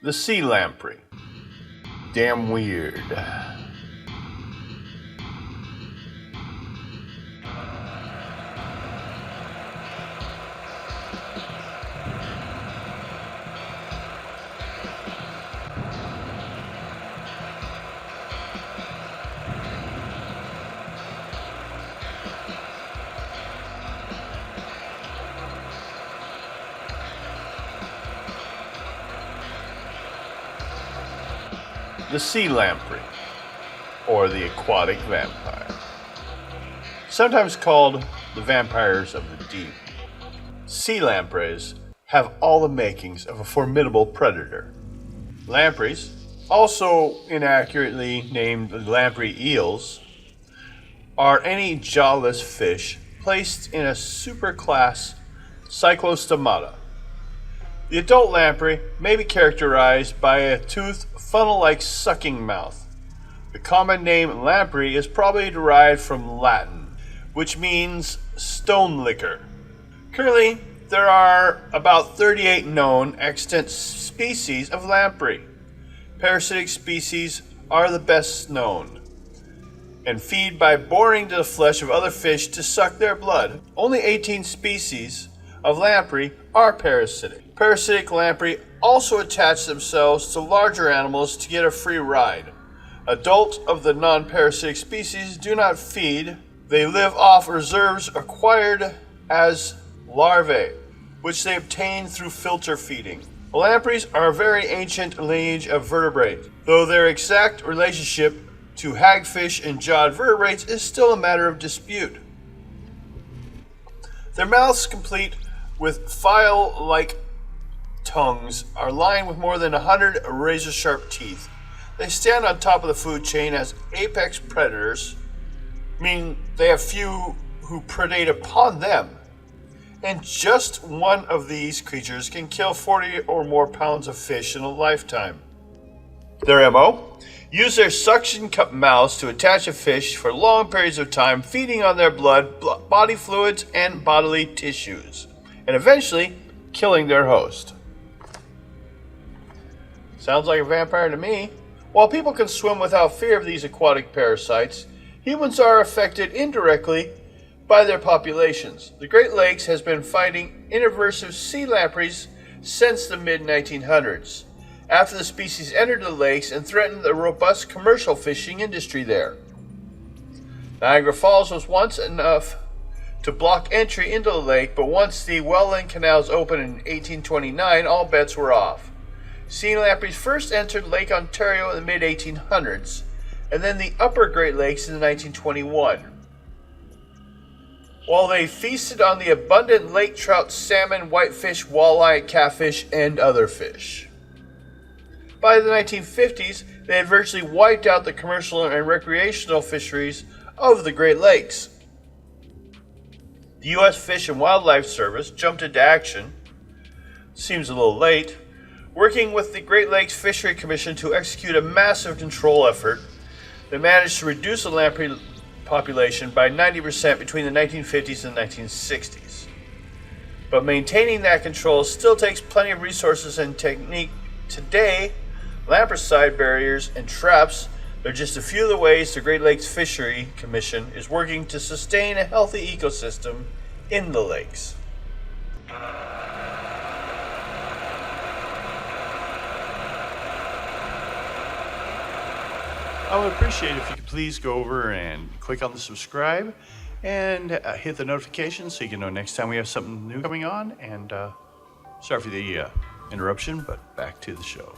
The sea lamprey. Damn weird. The sea lamprey, or the aquatic vampire. Sometimes called the vampires of the deep, sea lampreys have all the makings of a formidable predator. Lampreys, also inaccurately named lamprey eels, are any jawless fish placed in a superclass Cyclostomata. The adult lamprey may be characterized by a toothed, funnel-like sucking mouth. The common name lamprey is probably derived from Latin, which means stone licker. Currently, there are about 38 known extant species of lamprey. Parasitic species are the best known, and feed by boring into the flesh of other fish to suck their blood. Only 18 species of lamprey are parasitic. Parasitic lamprey also attach themselves to larger animals to get a free ride. Adults of the non-parasitic species do not feed. They live off reserves acquired as larvae, which they obtain through filter feeding. Lampreys are a very ancient lineage of vertebrate, though their exact relationship to hagfish and jawed vertebrates is still a matter of dispute. Their mouths, complete with file-like tongues, are lined with more than 100 razor-sharp teeth. They stand on top of the food chain as apex predators, meaning they have few who predate upon them. And just one of these creatures can kill 40 or more pounds of fish in a lifetime. Their MO? Use their suction cup mouths to attach a fish for long periods of time, feeding on their blood, body fluids, and bodily tissues, and eventually killing their host. Sounds like a vampire to me. While people can swim without fear of these aquatic parasites, humans are affected indirectly by their populations. The Great Lakes has been fighting invasive sea lampreys since the mid-1900s, after the species entered the lakes and threatened the robust commercial fishing industry there. Niagara Falls was once enough to block entry into the lake, but once the Welland Canals opened in 1829, all bets were off. Sea lampreys first entered Lake Ontario in the mid-1800s, and then the upper Great Lakes in 1921. While they feasted on the abundant lake trout, salmon, whitefish, walleye, catfish, and other fish. By the 1950s, they had virtually wiped out the commercial and recreational fisheries of the Great Lakes. The U.S. Fish and Wildlife Service jumped into action, seems a little late, working with the Great Lakes Fishery Commission to execute a massive control effort that managed to reduce the lamprey population by 90% between the 1950s and 1960s. But maintaining that control still takes plenty of resources and technique. Today, lampricide barriers and traps are just a few of the ways the Great Lakes Fishery Commission is working to sustain a healthy ecosystem in the lakes. I would appreciate it if you could please go over and click on the subscribe and hit the notification so you can know next time we have something new coming on. And sorry for the interruption, but back to the show.